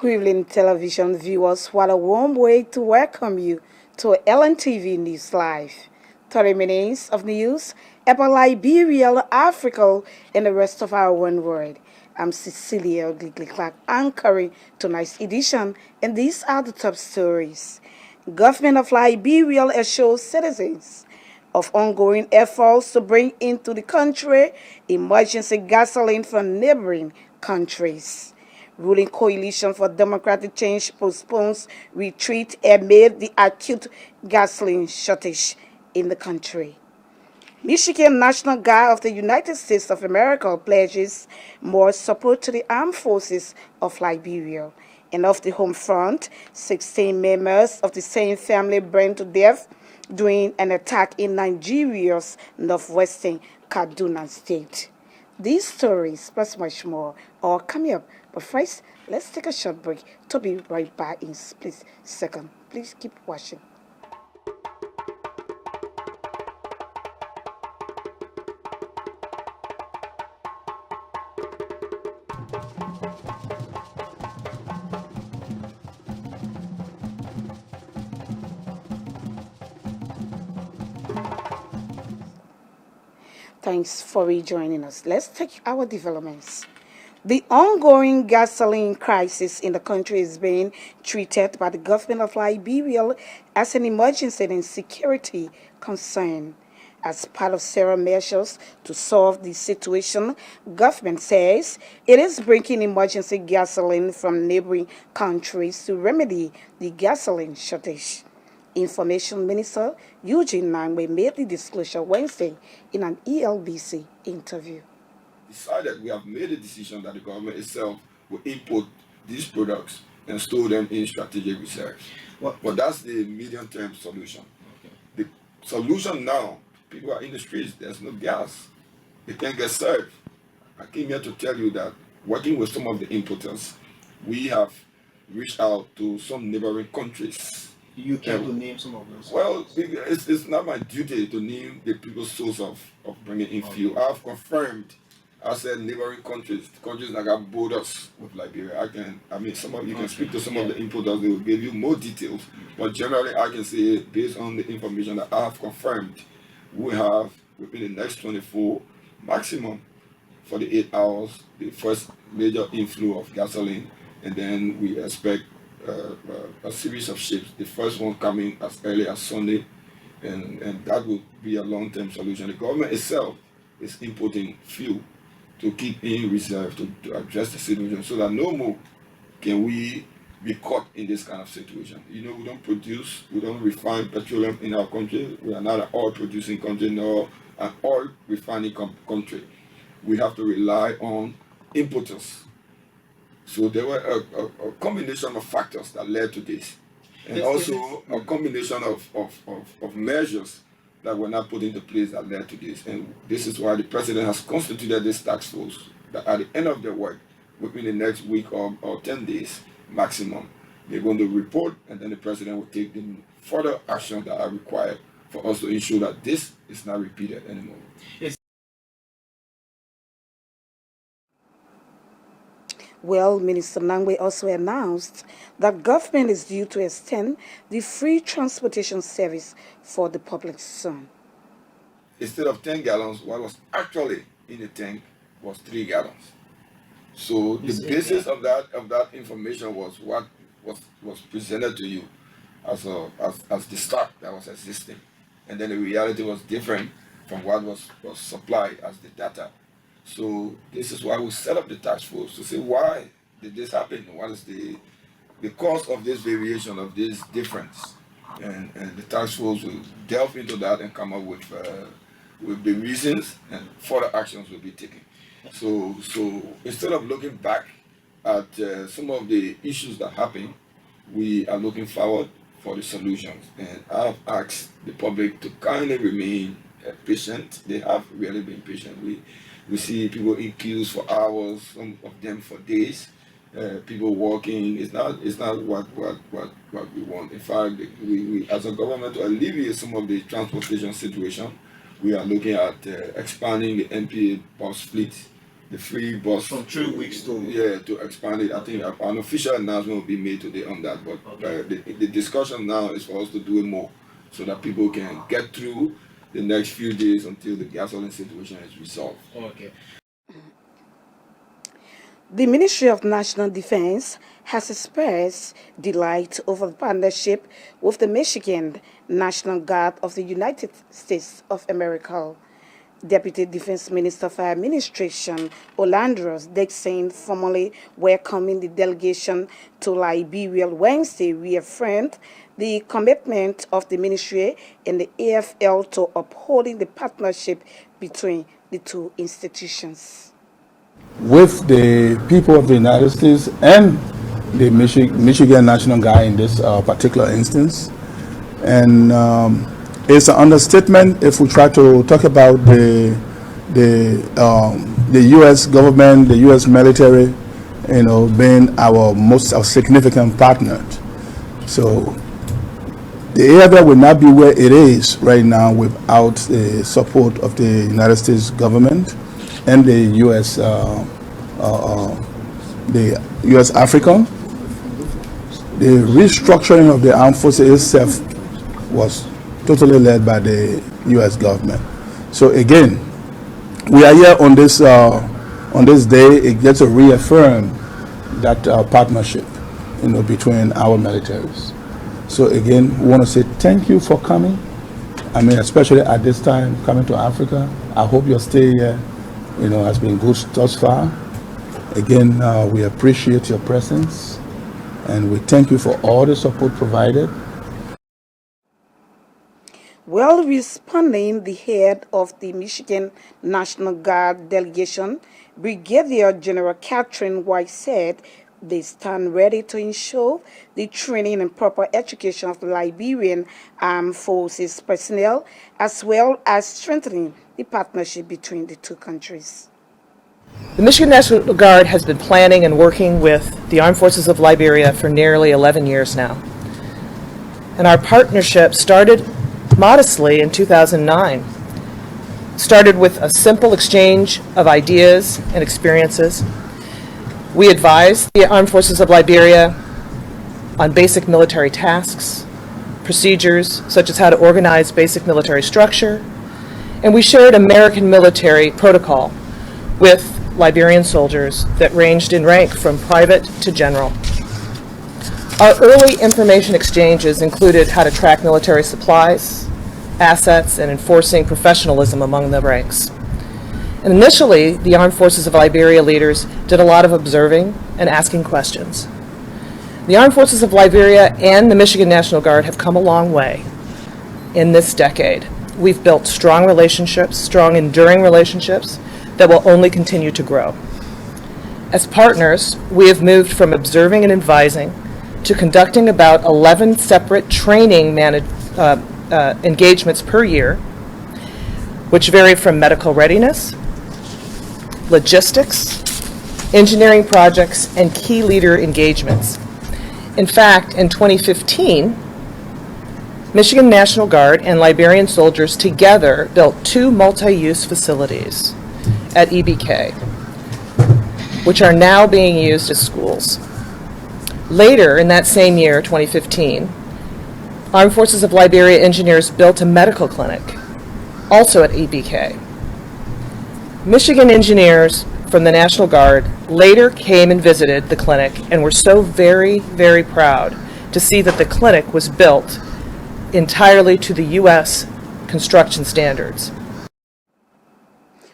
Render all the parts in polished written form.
evening, television viewers. What a warm way to welcome you to LNTV News Live. 30 minutes of news about Liberia, Africa, and the rest of our one world. I'm Cecilia Glickly-Clark, anchoring tonight's edition, and these are the top stories. Government of Liberia assures citizens of ongoing efforts to bring into the country emergency gasoline from neighboring countries. Ruling Coalition for Democratic Change postpones retreat amid the acute gasoline shortage in the country. Michigan National Guard of the United States of America pledges more support to the armed forces of Liberia. And off the home front, 16 members of the same family burned to death during an attack in Nigeria's northwestern Kaduna state. These stories, plus much more, are coming up. But first, let's take a short break. To be right back in split second. Please keep watching. Thanks for rejoining us. Let's take our developments. The ongoing gasoline crisis in the country is being treated by the government of Liberia as an emergency and security concern. As part of several measures to solve the situation, government says it is bringing emergency gasoline from neighboring countries to remedy the gasoline shortage. Information Minister Eugene Nangwe made the disclosure Wednesday in an ELBC interview. Decided we have made a decision that the government itself will import these products and store them in strategic reserves. But that's the medium-term solution. Okay. The solution now, people are in the streets, there's no gas. They can't get served. I came here to tell you that working with some of the importers, we have reached out to some neighboring countries. You care to name some of those? Well, it's not my duty to name the people's source of bringing in fuel. I have confirmed, I said neighboring countries that got borders with Liberia. Some of you can speak to some of the importers, they will give you more details. But generally, I can say, based on the information that I have confirmed, we have, within the next 24, maximum 48 hours, the first major inflow of gasoline. And then we expect a series of ships, the first one coming as early as Sunday, and that will be a long-term solution. The government itself is importing fuel to keep in reserve to address the situation so that no more can we be caught in this kind of situation. We don't refine petroleum in our country. We are not an oil producing country nor an oil refining country. We have to rely on importers. So there were a combination of factors that led to this, and also a combination of measures that were not put into place that led to this. And this is why the president has constituted this task force that at the end of their work, within the next week or 10 days maximum, they're going to report, and then the president will take the further actions that are required for us to ensure that this is not repeated anymore. Well, Minister Nangwe also announced that government is due to extend the free transportation service for the public soon. Instead of 10 gallons, what was actually in the tank was 3 gallons. So the basis of that information was what was presented to you as the stock that was existing, and then the reality was different from what was supplied as the data. So this is why we set up the task force to say, why did this happen? What is the cause of this variation, of this difference? And the task force will delve into that and come up with the reasons, and further actions will be taken. So instead of looking back at some of the issues that happened, we are looking forward for the solutions. And I've asked the public to kindly remain patient. They have really been patient. We see people in queues for hours, some of them for days. People walking. It's not what we want. In fact, we as a government, to alleviate some of the transportation situation, we are looking at expanding the MPA bus fleet the free bus from 3 weeks to to expand it. I think an official announcement will be made today on that. But the discussion now is for us to do it more, so that people can get through the next few days until the gasoline situation is resolved. Okay. The Ministry of National Defense has expressed delight over the partnership with the Michigan National Guard of the United States of America. Deputy Defense Minister for Administration Olandros Dixon, formally welcoming the delegation to Liberia Wednesday, reaffirmed the commitment of the ministry and the AFL to upholding the partnership between the two institutions. With the people of the United States and the Michigan National Guard in this particular instance. And it's an understatement if we try to talk about the U.S. government, the U.S. military, being our significant partner. So the area will not be where it is right now without the support of the United States government and the U.S. African. The restructuring of the armed forces itself was totally led by the U.S. government. So again, we are here on this day. It gets to reaffirm that partnership, between our militaries. So again, we want to say thank you for coming. I mean, especially at this time, coming to Africa. I hope your stay here, has been good thus far. Again, we appreciate your presence, and we thank you for all the support provided. While responding, the head of the Michigan National Guard delegation, Brigadier General Catherine White, said they stand ready to ensure the training and proper education of the Liberian Armed Forces personnel, as well as strengthening the partnership between the two countries. The Michigan National Guard has been planning and working with the Armed Forces of Liberia for nearly 11 years now. And our partnership started modestly in 2009. Started with a simple exchange of ideas and experiences. We advised the Armed Forces of Liberia on basic military tasks, procedures such as how to organize basic military structure, and we shared American military protocol with Liberian soldiers that ranged in rank from private to general. Our early information exchanges included how to track military supplies, assets, and enforcing professionalism among the ranks. And initially, the Armed Forces of Liberia leaders did a lot of observing and asking questions. The Armed Forces of Liberia and the Michigan National Guard have come a long way in this decade. We've built strong relationships, strong enduring relationships that will only continue to grow. As partners, we have moved from observing and advising to conducting about 11 separate training engagements per year, which vary from medical readiness, logistics, engineering projects, and key leader engagements. In fact, in 2015, Michigan National Guard and Liberian soldiers together built 2 multi-use facilities at EBK, which are now being used as schools. Later in that same year, 2015, Armed Forces of Liberia engineers built a medical clinic, also at EBK. Michigan engineers from the National Guard later came and visited the clinic and were so very, very proud to see that the clinic was built entirely to the U.S. construction standards.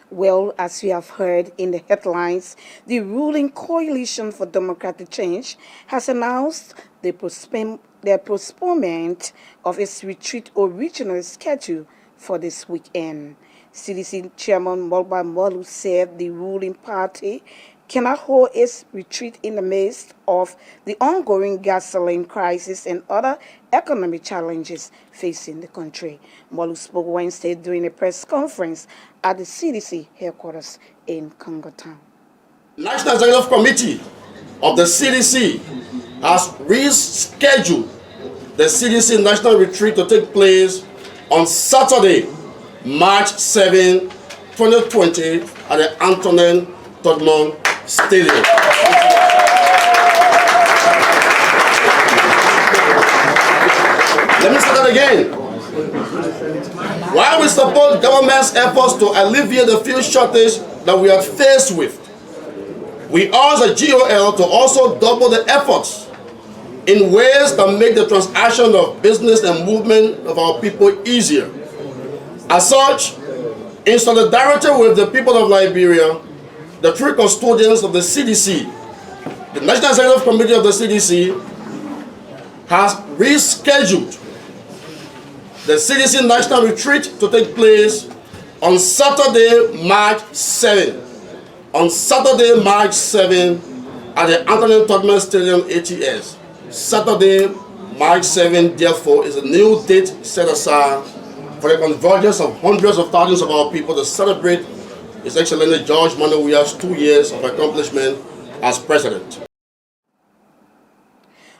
Well, as we have heard in the headlines, the ruling Coalition for Democratic Change has announced the postponement of its retreat original schedule for this weekend. CDC Chairman Mulba Molu said the ruling party cannot hold its retreat in the midst of the ongoing gasoline crisis and other economic challenges facing the country. Molu spoke Wednesday during a press conference at the CDC headquarters in Congo Town. National Executive Committee of the CDC has rescheduled the CDC National Retreat to take place on Saturday, March 7, 2020 at the Antonin Tottenham Stadium. Let me say that again. While we support government's efforts to alleviate the fuel shortage that we are faced with, we urge the GOL to also double the efforts in ways that make the transaction of business and movement of our people easier. As such, in solidarity with the people of Liberia, the three custodians of the CDC, the National Executive Committee of the CDC has rescheduled the CDC National Retreat to take place on Saturday, March 7. On Saturday, March 7 at the Anthony Tottenham Stadium ATS. Saturday, March 7, therefore, is a new date set aside for the convergence of hundreds of thousands of our people to celebrate His Excellency George Manawia's 2 years of accomplishment as president.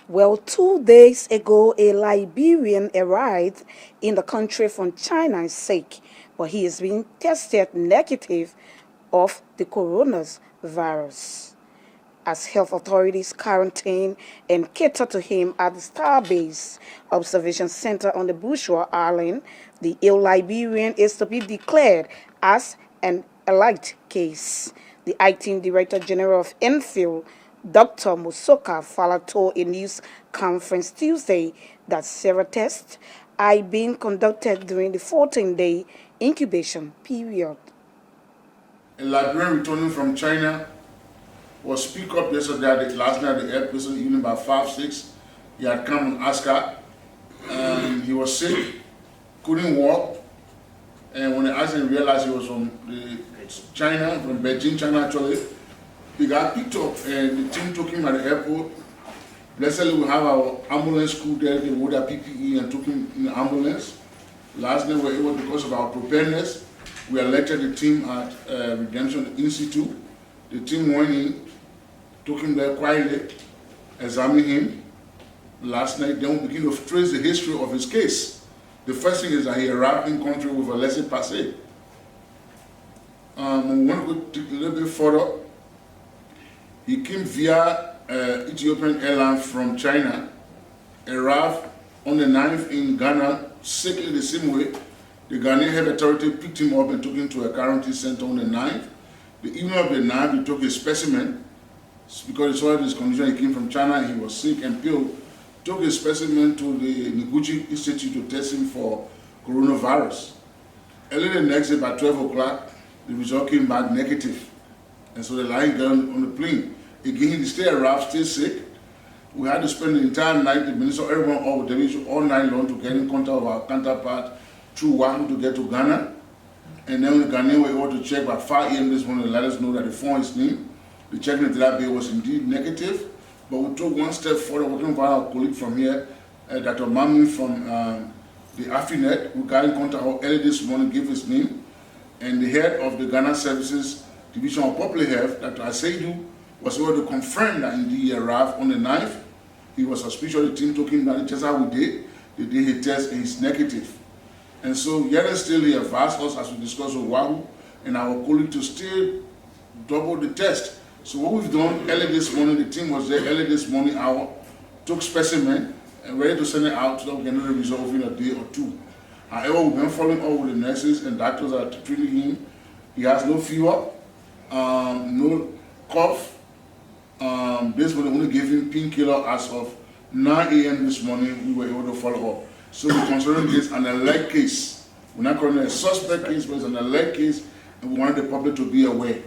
Well, 2 days ago, a Liberian arrived in the country from China sick, but he is being tested negative of the coronavirus. As health authorities quarantine and cater to him at the Starbase Observation Center on the Bourgeois Island, the ill Liberian is to be declared as an elite case. The acting Director General of Enfield, Dr. Musoka Fala, told a news conference Tuesday that several tests are being conducted during the 14-day incubation period. A Liberian returning from China was picked up yesterday, last night at the airport, evening by 5, 6. He had come on ASCA, and he was sick, couldn't walk. And when they asked him, realized he was from China, from Beijing, China actually. He got picked up, and the team took him at the airport. Blessedly, we have our ambulance crew there. They wore their PPE and took him in the ambulance. Last night, we were able, because of our preparedness, we elected the team at Redemption Institute. The team went in, took him there quietly, examined him last night. Then we begin to trace the history of his case. The first thing is that he arrived in country with a laissez-passer. We want to go a little bit further. He came via Ethiopian Airlines from China, arrived on the 9th in Ghana, sickly the same way. The Ghanaian health authority picked him up and took him to a quarantine center on the 9th. The evening of the 9th, he took his specimen, because he saw his condition, he came from China and he was sick and ill. Took his specimen to the Noguchi Institute to test him for coronavirus. Early the next day, by 12 o'clock, the result came back negative. And so they lying down on the plane. Again, he still arrived, still sick. We had to spend the entire night, the minister, everyone all with them, all night long to get in contact with our counterpart through Wahoo to get to Ghana. And then when the Ghanaian were able to check by 5 a.m. this morning, let us know that they found his name. The checking into that day was indeed negative. But we took one step further, working with our colleague from here, Dr. Mami from the Afinet, who got in contact early this morning, gave his name. And the head of the Ghana Services Division of Public Health, Dr. Aseidu, was able to confirm that indeed he arrived on the 9th. He was suspicious, the team took him down, just how we did. The day he tested, and he's negative. And so, yet and still, he advised us, as we discussed with Wahoo and our colleague, to still double the test. So what we've done early this morning, the team was there early this morning hour, took specimen, and ready to send it out so that we can know the result in a day or two. However, we've been following up with the nurses and doctors that are treating him. He has no fever, no cough. This morning, only gave him painkiller as of 9 a.m. this morning. We were able to follow up. So we're considering this an alert case. We're not calling it a suspect case, but it's an alert case, and we want the public to be aware.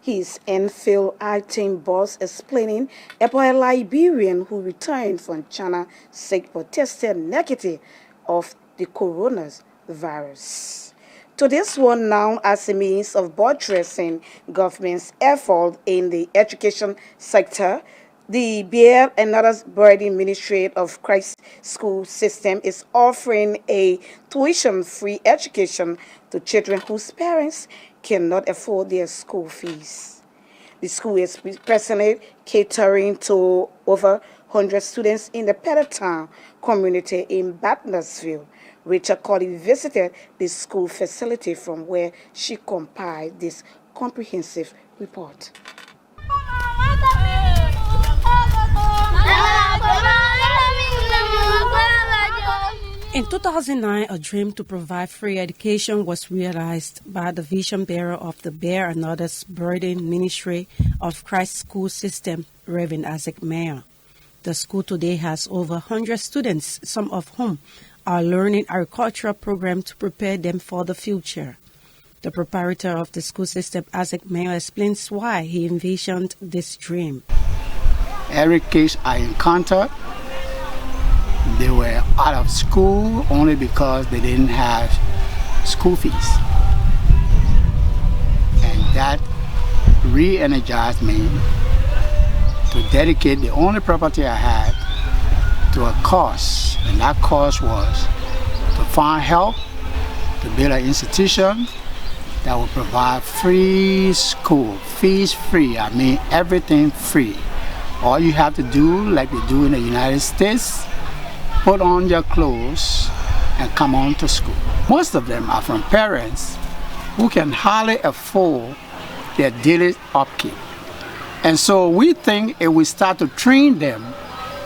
His Enfield acting boss explaining about a Liberian who returned from China sick but tested negative of the coronavirus. To this one now as a means of buttressing government's effort in the education sector, the Beer and Others Burden Ministry of Christ School System is offering a tuition-free education to children whose parents cannot afford their school fees. The school is presently catering to over 100 students in the Pettertown community in Batnersville. Rachel Colley visited the school facility from where she compiled this comprehensive report. In 2009, a dream to provide free education was realized by the vision bearer of the Bear and Others Burden Ministry of Christ School System, Reverend Isaac Mayer. The school today has over 100 students, some of whom are learning agricultural program to prepare them for the future. The proprietor of the school system, Isaac Mayer, explains why he envisioned this dream. Every case I encountered, they were out of school only because they didn't have school fees. And that re-energized me to dedicate the only property I had to a cause. And that cause was to find help to build an institution that will provide free school, fees free, I mean everything free. All you have to do, like they do in the United States, put on your clothes and come on to school. Most of them are from parents who can hardly afford their daily upkeep. And so we think if we start to train them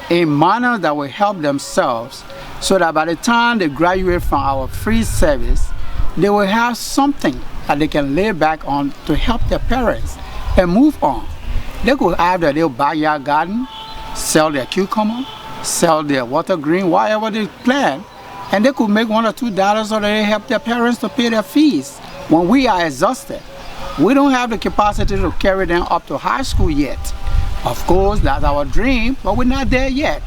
in a manner that will help themselves, so that by the time they graduate from our free service, they will have something that they can lay back on to help their parents and move on. They could have their little backyard garden, sell their cucumber, sell their water green, whatever they plan, and they could make $1 or $2 so that they help their parents to pay their fees. When we are exhausted, we don't have the capacity to carry them up to high school yet. Of course, that's our dream, but we're not there yet.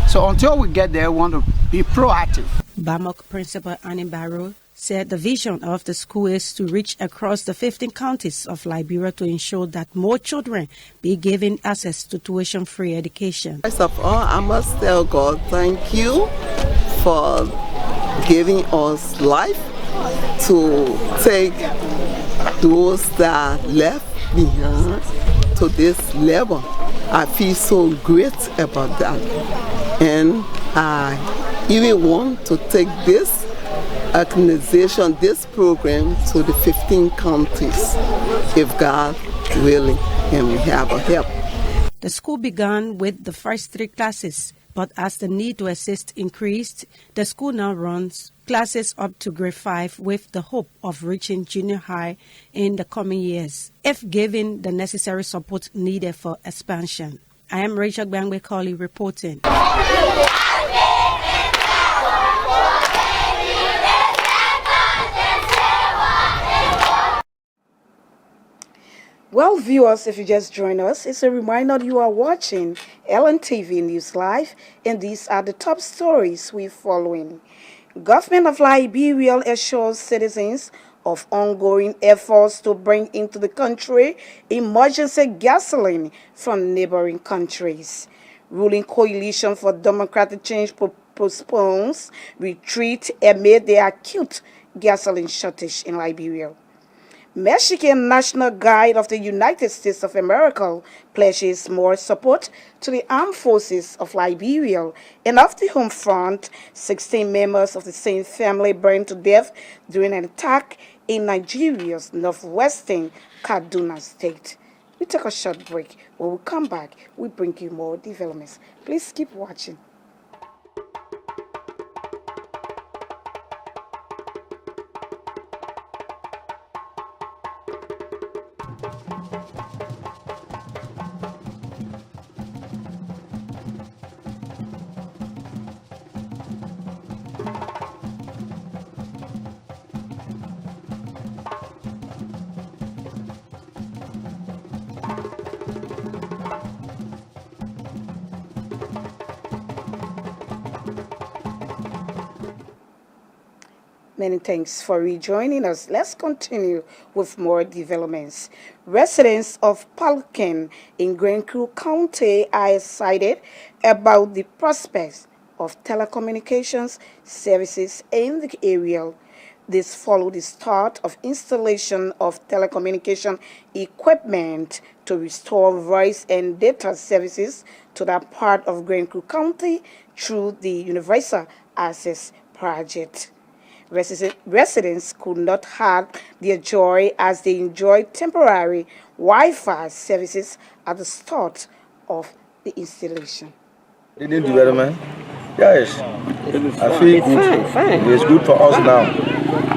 So until we get there, we want to be proactive. BAMOK Principal Annie Barrow said the vision of the school is to reach across the 15 counties of Liberia to ensure that more children be given access to tuition-free education. First of all, I must tell God thank you for giving us life to take those that left behind to this level. I feel so great about that. And I even want to take this organization, this program, to the 15 counties, if God willing, and we have a help. The school began with the first 3 classes, but as the need to assist increased, the school now runs classes up to grade 5 with the hope of reaching junior high in the coming years, if given the necessary support needed for expansion. I am Rachel Gbangbe-Colley reporting. Well, viewers, if you just joined us, it's a reminder you are watching LNTV News Live, and these are the top stories we're following. Government of Liberia assures citizens of ongoing efforts to bring into the country emergency gasoline from neighboring countries. Ruling coalition for democratic change postpones retreat amid the acute gasoline shortage in Liberia. Mexican National Guard of the United States of America pledges more support to the armed forces of Liberia, and off the home front, 16 members of the same family burned to death during an attack in Nigeria's northwestern Kaduna state. We take a short break. When we come back, we bring you more developments. Please keep watching. Many thanks for rejoining us. Let's continue with more developments. Residents of Pelican in Grand Crew County are excited about the prospects of telecommunications services in the area. This followed the start of installation of telecommunication equipment to restore voice and data services to that part of Grand Crew County through the Universal Access Project. Residents could not have their joy as they enjoyed temporary Wi-Fi services at the start of the installation. Leading development, yes, I feel good. It's good for us now.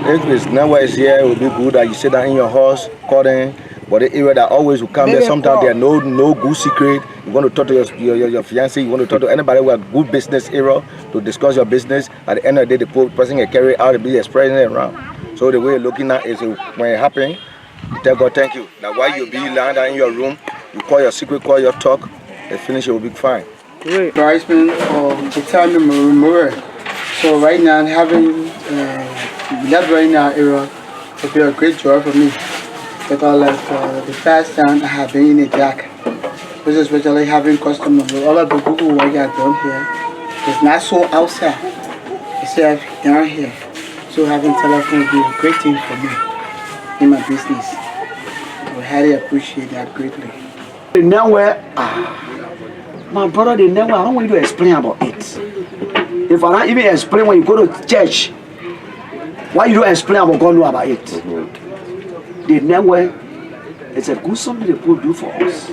If it's never is here, it will be good that you sit down in your house, call them. But the area that always will come there, sometimes there are no good secret. You want to talk to your fiancé, you want to talk to anybody with a good business area to discuss your business. At the end of the day, the person can carry out and be expressing it around. So the way you're looking at is when it happens, you tell God thank you. Now while you be lying down in your room, you call your secret, call your talk, and finish it will be fine. Advisement of the time memorial. So right now, having that right now era would be a great joy for me. Because like the past time I have been in a jack, which is especially having customers with other people who work at down here. It's not so outside, it's down here. So having telephone would be a great thing for me in my business. I would highly appreciate that greatly. Now my brother, I don't want you to explain about it. If I don't even explain when you go to church, why you don't explain about God know about it? The network, it's a good something they could do for us.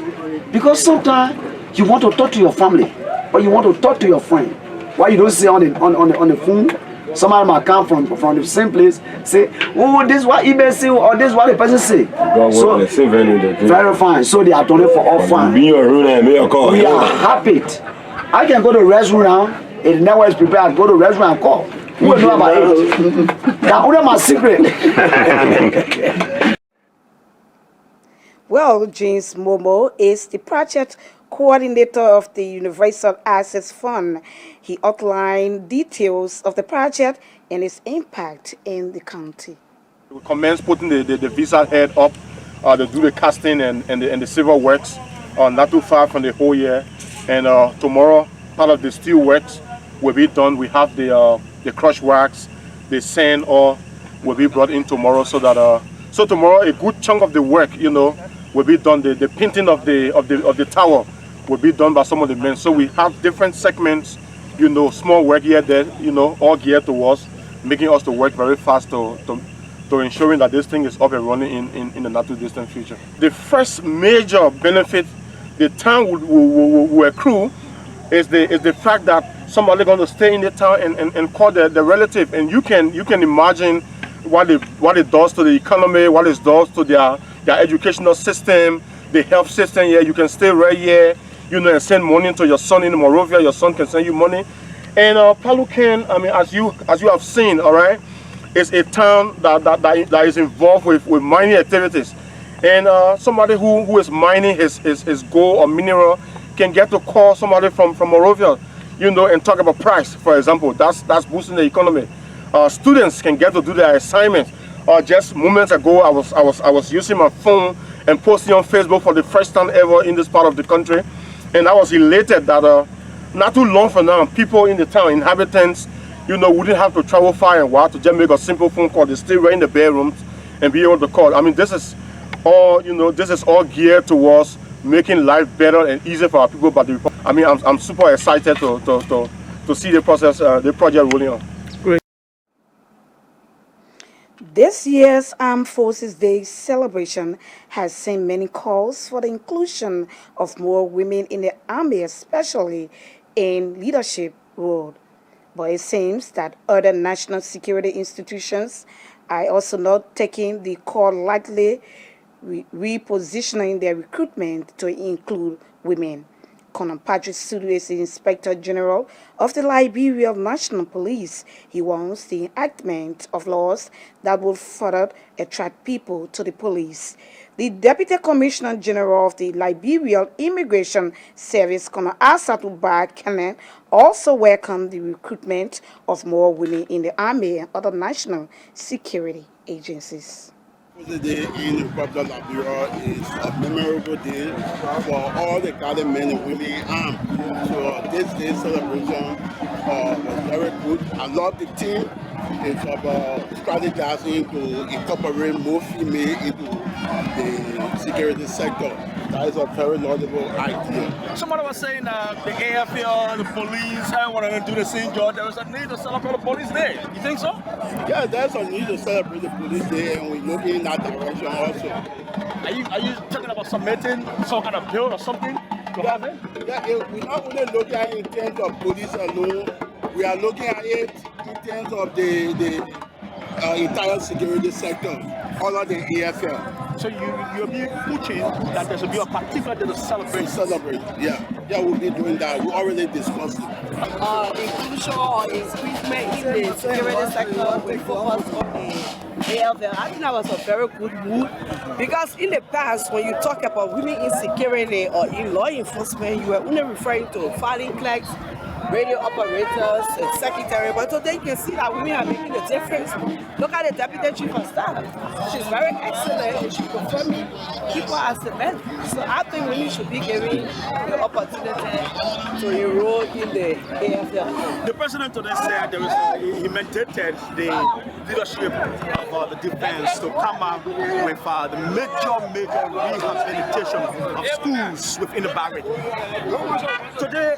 Because sometimes you want to talk to your family, or you want to talk to your friend. Why you don't say on the phone? Somebody might come from the same place, say, oh, this is what email say, or this is what the person say. So, very fine. So they are doing it for all fine. We are happy. I can go to the restaurant, if the network is prepared, go to the restaurant and call. Who will know about it? Now, only my secret. Well, James Momo is the project coordinator of the Universal Access Fund. He outlined details of the project and its impact in the county. We commenced putting the visa head up to do the casting and the civil works not too far from the whole year. And tomorrow, part of the steel works will be done. We have the crush wax, the sand ore will be brought in tomorrow, so that so tomorrow a good chunk of the work, will be done. The painting of the tower will be done by some of the men. So we have different segments, small work here, there, all geared towards making us to work very fast to ensuring that this thing is up and running in the not too distant future. The first major benefit the town will accrue is the fact that somebody going to stay in the town and call the relative, and you can imagine what it does to the economy, what it does to their educational system, the health system here. You can stay right here, and send money to your son in Monrovia. Your son can send you money. And Palucan, as you have seen, all right, is a town that is involved with mining activities. And somebody who is mining his gold or mineral can get to call somebody from Monrovia, and talk about price, for example. That's boosting the economy. Students can get to do their assignments. Just moments ago, I was using my phone and posting on Facebook for the first time ever in this part of the country, and I was elated that not too long from now, people in the town, inhabitants, wouldn't have to travel far and wide to just make a simple phone call. They stay right in the bedrooms and be able to call. This is all geared towards making life better and easier for our people. But I'm super excited to see the process, the project rolling on. This year's Armed Forces Day celebration has seen many calls for the inclusion of more women in the Army, especially in leadership roles. But it seems that other national security institutions are also not taking the call lightly, repositioning their recruitment to include women. Colonel Patrick Sudu is the Inspector General of the Liberia National Police. He wants the enactment of laws that will further attract people to the police. The Deputy Commissioner General of the Liberia Immigration Service, Colonel Asatu Kenen, also welcomed the recruitment of more women in the Army and other national security agencies. The day in the Republic of Liberia is a memorable day for all the gallant men and women armed. So this day celebration was very good. I love the team. It's about strategizing to incorporate more female into the security sector. That is a very laudable idea. Somebody was saying that the AFL, the police, I want to do the same job. There is a need to celebrate the police day. You think so? Yeah, there's a need to celebrate the police day, and we're looking in that direction also. Are you talking about submitting some kind of bill or something to have it? Yeah, we're not only looking at it in terms of police alone, we are looking at it in terms of the entire security sector, all of the AFL. So you'll be pushing that there should be a particular day to celebrate. Yeah, we'll be doing that. We already discussed it. Inclusion or increasement in the security sector, we focus on the AFL. I think that was a very good move because in the past, when you talk about women in security or in law enforcement, you were only referring to filing clerks, radio operators, and secretary. But today you can see that women are making a difference. Look at the deputy chief of staff. She's very excellent and she's performing people as the men. So I think women should be given the opportunity to enroll in the AFL. The president today said he mandated the leadership of the defense to come up with the major rehabilitation of schools within the barrack. Today,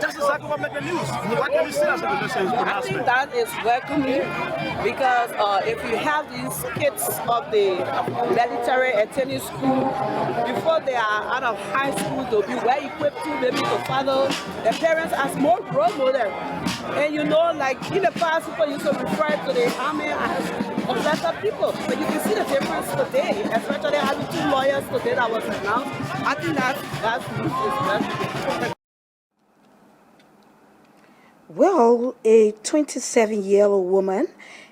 that's exactly what made the news. What can you say as a relations I think that is welcoming because if you have these kids of the military attending school, before they are out of high school, they'll be well equipped to maybe to follow their parents as more role models. And you know, like in the past, people used to refer to the army as oppressor people. But you can see the difference today, especially having 2 lawyers today that was announced. I think that's well. Well, a 27-year-old woman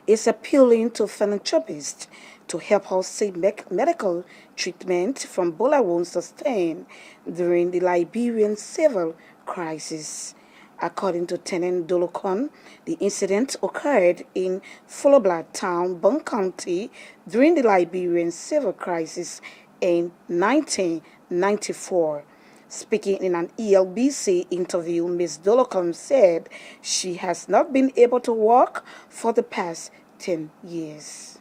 is appealing to philanthropists to help her seek medical treatment from bullet wounds sustained during the Liberian civil crisis. According to Tenant Dolokon, the incident occurred in Fulloblat Town, Bong County, during the Liberian civil crisis in 1994. Speaking in an ELBC interview, Ms. Dolokon said she has not been able to walk for the past 10 years.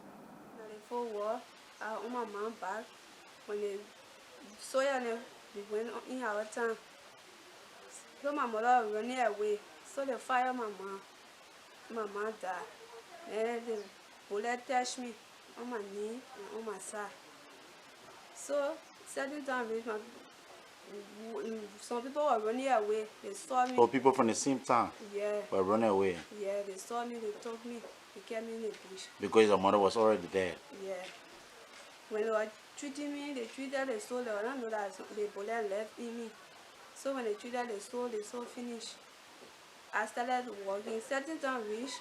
Before war, I own my mom back when they went in our town. So my mother running away, so they fire my mom. My mom died. And the bullet touched me on my knee and on my side. So, certain time, some people were running away. They saw me. Oh, people from the same town? Yeah. Were running away? Yeah, they saw me, they took me, they kept me in the bush. Because your mother was already dead? Yeah. When they were treating me, they treated the soul, they don't know that the bullet left in me. So when they treated the soul finished. I started walking. Certain time reached,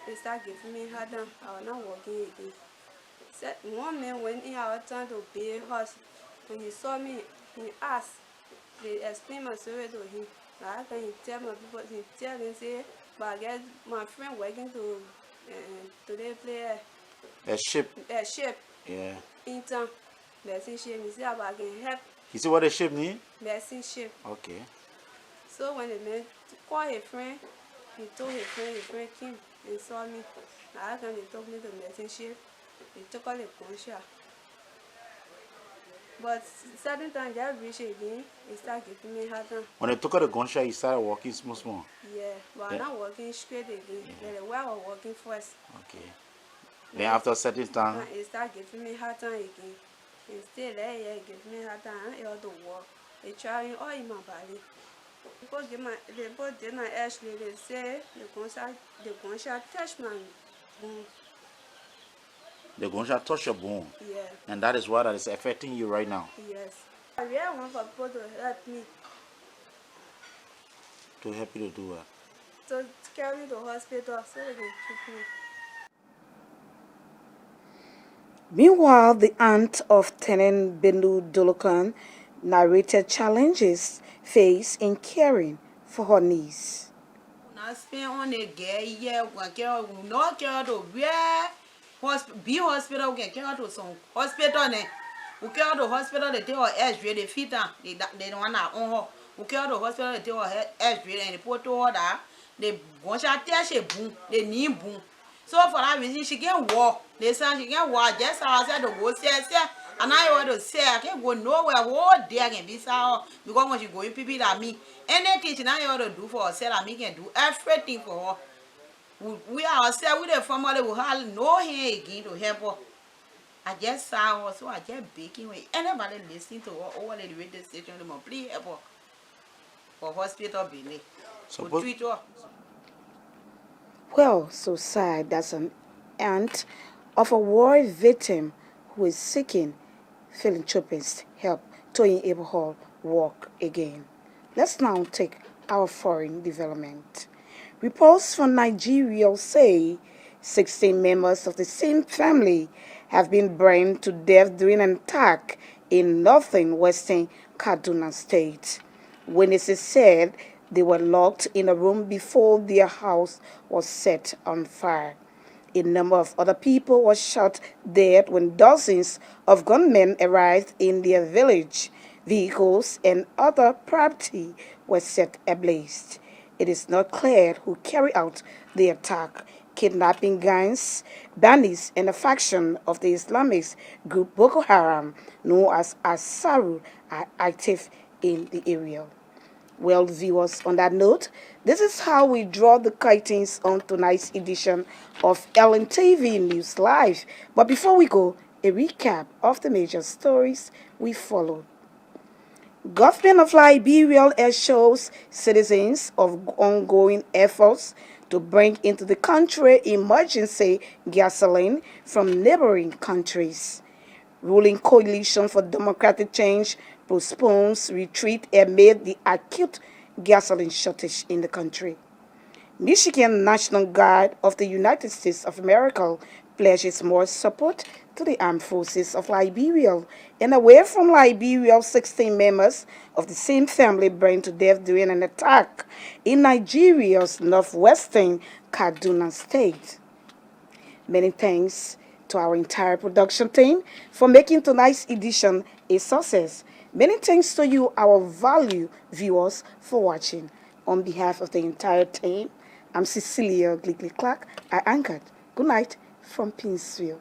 they started giving me hard down. I was not walking again. One man went in our town to pay us. When he saw me, he asked, they explained my story to him. Like he tell my people, he tell them, say, but I guess my friend working to today play a ship. A ship. Yeah. In town. Medicine ship. He said, but I can help. You see what the ship need? Medicine ship. Okay. So when the man called his friend, he told his friend came and saw me. Like they took me to medicine ship. They took all the gunshot. But certain times they reach again, they start giving me hard time. When they took out the gunshot, you started walking small. Yeah, but I'm not walking straight again. Yeah. The way I was walking first. Okay. Then after a certain time, they start giving me hard time again. And stay there, yeah, give me hard time. I'm able to walk. They trying all in my body. They both did not actually. They say the gunshot touched my bone. the gunshot touched your bone. Yeah. And that is what is affecting you right now. Yes. I really want for people to help me. To help you to do what? To carry me to the hospital so they can treat me. Meanwhile, the aunt of Tenant Bendu Dolokan narrated challenges faced in caring for her niece. I spent on a gay year, we not care to where be hospital, we can care to some hospital. We care to hospital, they take our edge, they feed them, they don't want to own her. We care to hospital, they take our edge, and they put to order, they go shot, they boom, they need boom. So for that reason, she can walk. They say she can walk. Just as I said, the go say, And I want to say, I can't go nowhere all day again, because when she going people like me, anything I want to do for herself, I can do everything for her. We ourselves, with the family, we have no hand again to help her. I just saw her, so I just baking with anybody listening to her over the radio station, they must please help her for hospital billing. So treat her. Well, so sad. That's an aunt of a war victim who is seeking philanthropist help to enable her work again. Let's now take our foreign development. Reports from Nigeria say 16 members of the same family have been burned to death during an attack in northern western Kaduna State. Witnesses said they were locked in a room before their house was set on fire. A number of other people were shot dead when dozens of gunmen arrived in their village. Vehicles and other property were set ablaze. It is not clear who carried out the attack. Kidnapping gangs, bandits, and a faction of the Islamist group Boko Haram, known as Asaru, are active in the area. Well, viewers, on that note, this is how we draw the curtains on tonight's edition of LNTV News Live. But before we go, a recap of the major stories we followed. Government of Liberia assures citizens of ongoing efforts to bring into the country emergency gasoline from neighboring countries. Ruling Coalition for Democratic Change postpones retreat amid the acute gasoline shortage in the country. Michigan National Guard of the United States of America pledges more support to the armed forces of Liberia. And away from Liberia, 16 members of the same family burned to death during an attack in Nigeria's northwestern Kaduna State. Many thanks to our entire production team for making tonight's edition a success. Many thanks to you, our valued viewers, for watching. On behalf of the entire team, I'm Cecilia Glickly-Clark. I anchored. Good night from Pinsville.